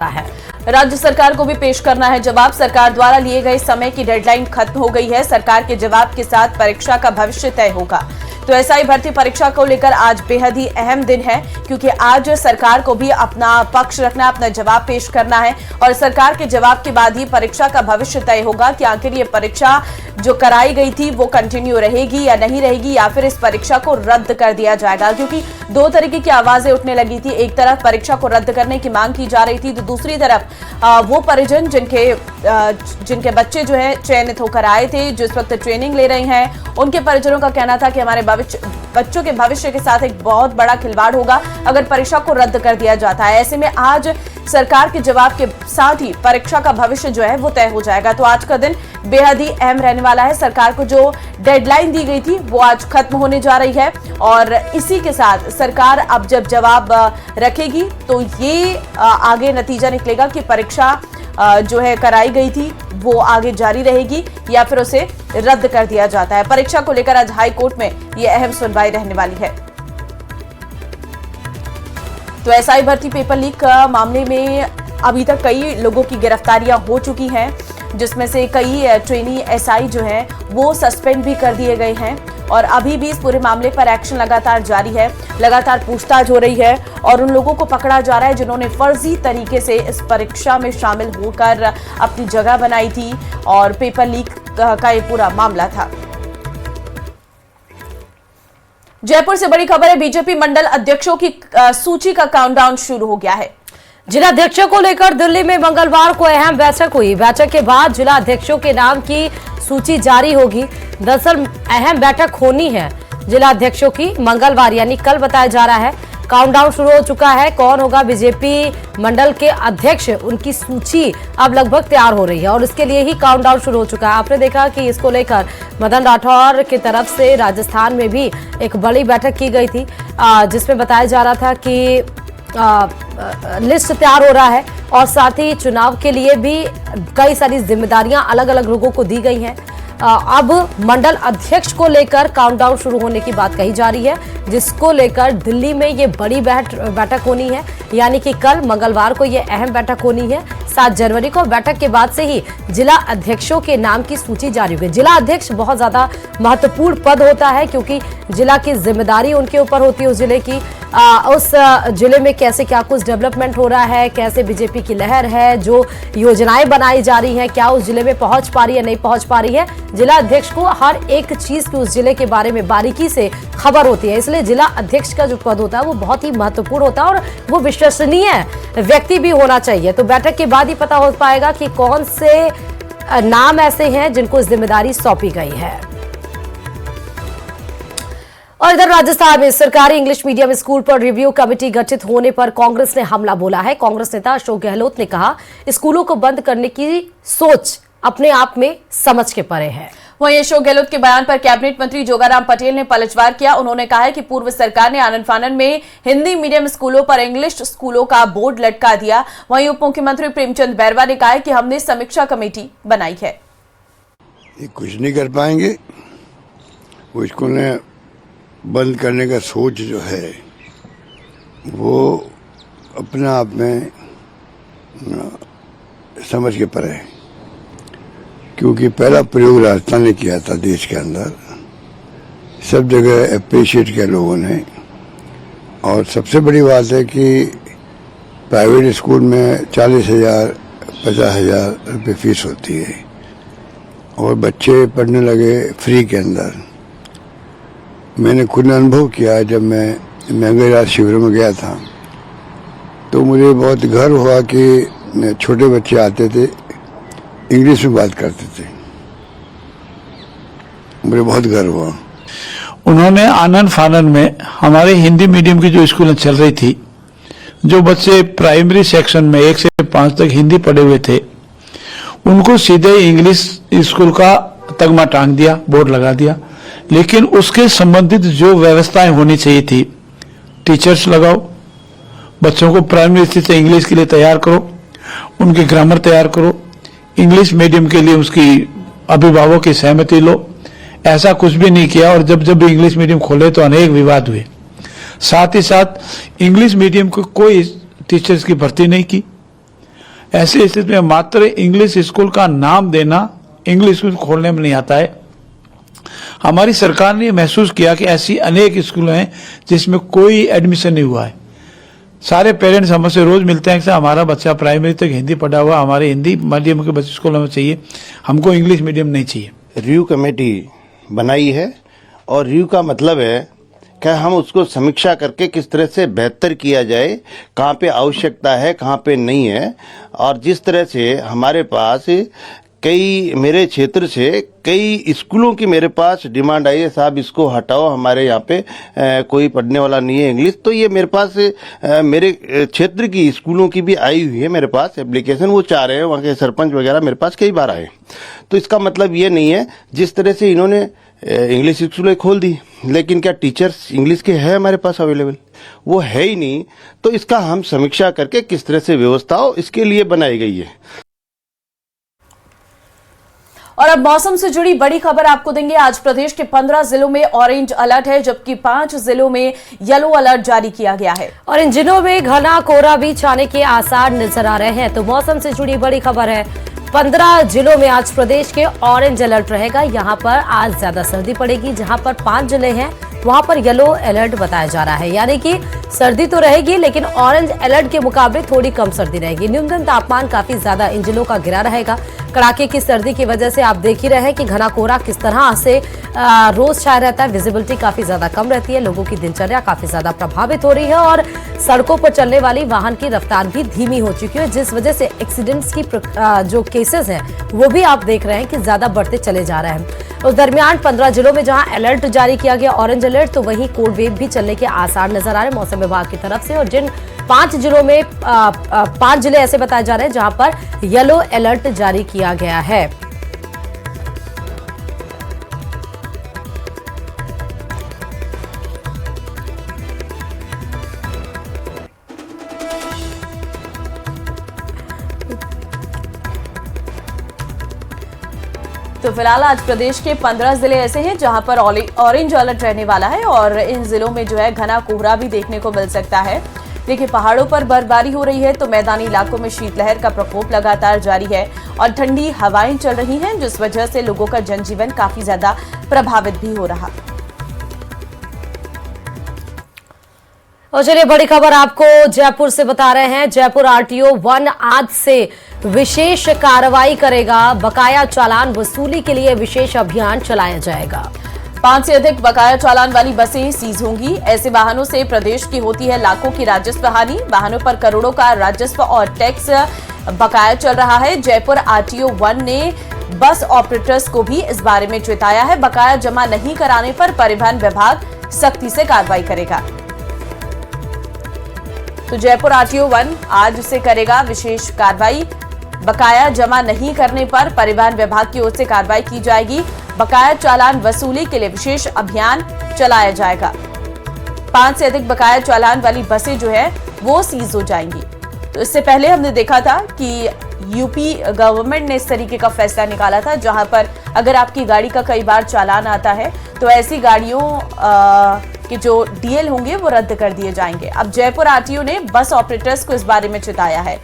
है। राज्य सरकार को भी पेश करना है जवाब। सरकार द्वारा लिए गए समय की डेडलाइन खत्म हो गई है। सरकार के जवाब के साथ परीक्षा का भविष्य तय होगा। तो एसआई भर्ती परीक्षा को लेकर आज बेहद ही अहम दिन है, क्योंकि आज सरकार को भी अपना पक्ष रखना, अपना जवाब पेश करना है और सरकार के जवाब के बाद ही परीक्षा का भविष्य तय होगा कि आखिर ये परीक्षा जो कराई गई थी वो कंटिन्यू रहेगी या नहीं रहेगी, या फिर इस परीक्षा को रद्द कर दिया जाएगा। क्योंकि दो तरीके की आवाजें उठने लगी थी। एक तरफ परीक्षा को रद्द करने की मांग की जा रही थी, तो दूसरी तरफ वो परिजन जिनके बच्चे जो है चयनित होकर आए थे, जो इस वक्त ट्रेनिंग ले रहे हैं, उनके परिजनों का कहना था कि हमारे बच्चों के भविष्य के साथ एक बहुत बड़ा खिलवाड़ होगा अगर परीक्षा को रद्द कर दिया जाता है। ऐसे में आज सरकार के जवाब के साथ ही परीक्षा का भविष्य जो है वो तय हो जाएगा। तो आज का दिन बेहद ही अहम रहने वाला है। सरकार को जो डेडलाइन दी गई थी वो आज खत्म होने जा रही है और इसी के साथ सरकार अब जब जवाब रखेगी तो ये आगे नतीजा निकलेगा कि परीक्षा जो है कराई गई थी वो आगे जारी रहेगी या फिर उसे रद्द कर दिया जाता है। परीक्षा को लेकर आज हाई कोर्ट में ये अहम सुनवाई रहने वाली है। तो एसआई भर्ती पेपर लीक मामले में अभी तक कई लोगों की गिरफ्तारियां हो चुकी हैं, जिसमें से कई ट्रेनी एसआई जो हैं वो सस्पेंड भी कर दिए गए हैं और अभी भी इस पूरे मामले पर एक्शन लगातार जारी है। लगातार पूछताछ हो रही है और उन लोगों को पकड़ा जा रहा है जिन्होंने फर्जी तरीके से इस परीक्षा में शामिल होकर अपनी जगह बनाई थी और पेपर लीक का ये पूरा मामला था। जयपुर से बड़ी खबर है, बीजेपी मंडल अध्यक्षों की सूची का काउंटडाउन शुरू हो गया है। जिला अध्यक्षों को लेकर दिल्ली में मंगलवार को अहम बैठक हुई। बैठक के बाद जिला अध्यक्षों के नाम की सूची जारी होगी। दरअसल अहम बैठक होनी है जिला अध्यक्षों की मंगलवार यानी कल बताया जा रहा है। काउंटडाउन शुरू हो चुका है। कौन होगा बीजेपी मंडल के अध्यक्ष, उनकी सूची अब लगभग तैयार हो रही है और इसके लिए ही काउंटडाउन शुरू हो चुका है। आपने देखा कि इसको लेकर मदन राठौर की तरफ से राजस्थान में भी एक बड़ी बैठक की गई थी, जिसमें बताया जा रहा था कि लिस्ट तैयार हो रहा है और साथ ही चुनाव के लिए भी कई सारी जिम्मेदारियां अलग अलग लोगों को दी गई हैं। अब मंडल अध्यक्ष को लेकर काउंटडाउन शुरू होने की बात कही जा रही है, जिसको लेकर दिल्ली में ये बड़ी बैठक होनी है, यानी कि कल मंगलवार को ये अहम बैठक होनी है 7 जनवरी को। बैठक के बाद से ही जिला अध्यक्षों के नाम की सूची जारी होगी। जिला अध्यक्ष बहुत ज्यादा महत्वपूर्ण पद होता है क्योंकि जिला की जिम्मेदारी उनके ऊपर होती है। उस जिले की उस जिले में कैसे क्या कुछ डेवलपमेंट हो रहा है, कैसे बीजेपी की लहर है, जो योजनाएं बनाई जा रही हैं, क्या उस जिले में पहुंच पा रही है, नहीं पहुंच पा रही है। जिला अध्यक्ष को हर एक चीज की उस जिले के बारे में बारीकी से खबर होती है, इसलिए जिला अध्यक्ष का जो पद होता है वो बहुत ही महत्वपूर्ण होता है और वो विश्वसनीय व्यक्ति भी होना चाहिए। तो बैठक के बाद ही पता हो पाएगा कि कौन से नाम ऐसे हैं जिनको जिम्मेदारी सौंपी गई है। और इधर राजस्थान में सरकारी इंग्लिश मीडियम स्कूल पर रिव्यू कमेटी गठित होने पर कांग्रेस ने हमला बोला है। कांग्रेस नेता अशोक गहलोत ने कहा स्कूलों को बंद करने की सोच अपने आप में समझ के परे है। वहीं अशोक गहलोत के बयान पर कैबिनेट मंत्री जोगाराम पटेल ने पलटवार किया। उन्होंने कहा है कि पूर्व सरकार ने आनन फानन में हिंदी मीडियम स्कूलों पर इंग्लिश स्कूलों का बोर्ड लटका दिया। वहीं उप मुख्यमंत्री प्रेमचंद बैरवा ने कहा है कि हमने समीक्षा कमेटी बनाई है। ये कुछ नहीं कर पाएंगे। वो स्कूल ने बंद करने का सोच जो है वो अपने आप में समझ के परे है, क्योंकि पहला प्रयोग राजस्थान ने किया था देश के अंदर, सब जगह अप्रिशिएट किया लोगों ने। और सबसे बड़ी बात है कि प्राइवेट स्कूल में 40,000 50,000 रुपये फीस होती है और बच्चे पढ़ने लगे फ्री के अंदर। मैंने खुद अनुभव किया, जब मैं मंगलराज शिविर में गया था तो मुझे बहुत गर्व हुआ कि छोटे बच्चे आते थे, इंग्लिश में बात करते थे, मुझे बहुत गर्व हुआ। उन्होंने आनन फानन में हमारे हिंदी मीडियम की जो स्कूलें चल रही थी, जो बच्चे प्राइमरी सेक्शन में 1 से 5 तक हिंदी पढ़े हुए थे, उनको सीधे इंग्लिश स्कूल का तगमा टांग दिया, बोर्ड लगा दिया। लेकिन उसके संबंधित जो व्यवस्थाएं होनी चाहिए थी, टीचर्स लगाओ, बच्चों को प्राइमरी स्थिति से इंग्लिश के लिए तैयार करो, उनके ग्रामर तैयार करो, इंग्लिश मीडियम के लिए उसकी अभिभावक की सहमति लो, ऐसा कुछ भी नहीं किया। और जब जब इंग्लिश मीडियम खोले तो अनेक विवाद हुए। साथ ही साथ इंग्लिश मीडियम को कोई टीचर्स की भर्ती नहीं की, ऐसी स्थिति में मात्र इंग्लिश स्कूल का नाम देना इंग्लिश स्कूल खोलने में नहीं आता है। हमारी सरकार ने महसूस किया कि ऐसी अनेक स्कूल हैं जिसमें कोई एडमिशन नहीं हुआ है। सारे पेरेंट्स हमसे रोज मिलते हैं कि हमारा बच्चा प्राइमरी तक हिंदी पढ़ा हुआ, हमारे हिंदी मीडियम के बच्चे स्कूल में चाहिए, हमको इंग्लिश मीडियम नहीं चाहिए। रिव्यू कमेटी बनाई है और रिव्यू का मतलब है कि हम उसको समीक्षा करके किस तरह से बेहतर किया जाए, कहाँ पे आवश्यकता है कहाँ पे नहीं है। और जिस तरह से हमारे पास कई, मेरे क्षेत्र से कई स्कूलों की मेरे पास डिमांड आई है, साहब इसको हटाओ, हमारे यहाँ पे कोई पढ़ने वाला नहीं है इंग्लिश। तो ये मेरे पास मेरे क्षेत्र की स्कूलों की भी आई हुई है मेरे पास एप्लीकेशन, वो चाह रहे हैं, वहाँ के सरपंच वगैरह मेरे पास कई बार आए। तो इसका मतलब ये नहीं है जिस तरह से इन्होंने इंग्लिश स्कूलें खोल दी, लेकिन क्या टीचर्स इंग्लिश के है हमारे पास अवेलेबल? वो है ही नहीं। तो इसका हम समीक्षा करके किस तरह से व्यवस्था हो इसके लिए बनाई गई है। और अब मौसम से जुड़ी बड़ी खबर आपको देंगे। आज प्रदेश के 15 जिलों में ऑरेंज अलर्ट है, जबकि 5 जिलों में येलो अलर्ट जारी किया गया है। और इन जिलों में घना कोहरा भी छाने के आसार नजर आ रहे हैं। तो मौसम से जुड़ी बड़ी खबर है, 15 जिलों में आज प्रदेश के ऑरेंज अलर्ट रहेगा। यहाँ पर आज ज्यादा सर्दी पड़ेगी। जहाँ पर 5 जिले हैं वहां पर येलो अलर्ट बताया जा रहा है, यानी कि सर्दी तो रहेगी लेकिन ऑरेंज अलर्ट के मुकाबले थोड़ी कम सर्दी रहेगी। न्यूनतम तापमान काफी ज्यादा इन जिलों का गिरा रहेगा। कड़ाके की सर्दी की वजह से आप देख ही रहे हैं कि घना कोहरा किस तरह से रोज छाया रहता है। विजिबिलिटी काफी ज्यादा कम रहती है, लोगों की दिनचर्या काफी ज्यादा प्रभावित हो रही है और सड़कों पर चलने वाली वाहन की रफ्तार भी धीमी हो चुकी है, जिस वजह से एक्सीडेंट्स की जो केसेस हैं वो भी आप देख रहे हैं कि ज्यादा बढ़ते चले जा रहे हैं। उस दरमियान 15 जिलों में जहां अलर्ट जारी किया गया ऑरेंज अलर्ट, तो वहीं कोल्ड वेव भी चलने के आसार नजर आ रहे हैं मौसम विभाग की तरफ से। और जिन 5 जिलों में 5 जिले ऐसे बताए जा रहे हैं जहां पर येलो अलर्ट जारी किया गया है। तो फिलहाल आज प्रदेश के 15 जिले ऐसे हैं जहां पर ऑरेंज अलर्ट रहने वाला है और इन जिलों में जो है घना कोहरा भी देखने को मिल सकता है। देखिए, पहाड़ों पर बर्फबारी हो रही है तो मैदानी इलाकों में शीतलहर का प्रकोप लगातार जारी है और ठंडी हवाएं चल रही हैं, जिस वजह से लोगों का जनजीवन काफी ज्यादा प्रभावित भी हो रहा। और चलिए बड़ी खबर आपको जयपुर से बता रहे हैं। जयपुर आरटीओ 1 आज से विशेष कार्रवाई करेगा। बकाया चालान वसूली के लिए विशेष अभियान चलाया जाएगा। 5 से अधिक बकाया चालान वाली बसें सीज होंगी। ऐसे वाहनों से प्रदेश की होती है लाखों की राजस्व हानि। वाहनों पर करोड़ों का राजस्व और टैक्स बकाया चल रहा है। जयपुर आरटीओ 1 ने बस ऑपरेटर्स को भी इस बारे में चेताया है। बकाया जमा नहीं कराने पर परिवहन विभाग सख्ती से कार्रवाई करेगा। तो जयपुर आरटीओ 1 आज से करेगा विशेष कार्रवाई। बकाया जमा नहीं करने पर परिवहन विभाग की ओर से कार्रवाई की जाएगी। बकाया चालान वसूली के लिए विशेष अभियान चलाया जाएगा। 5 से अधिक बकाया चालान वाली बसें जो है वो सीज हो जाएंगी। तो इससे पहले हमने देखा था कि यूपी गवर्नमेंट ने इस तरीके का फैसला निकाला था, जहां पर अगर आपकी गाड़ी का कई बार चालान आता है तो ऐसी गाड़ियों के जो डीएल होंगे वो रद्द कर दिए जाएंगे। अब जयपुर आरटीओ ने बस ऑपरेटर्स को इस बारे में चेताया है।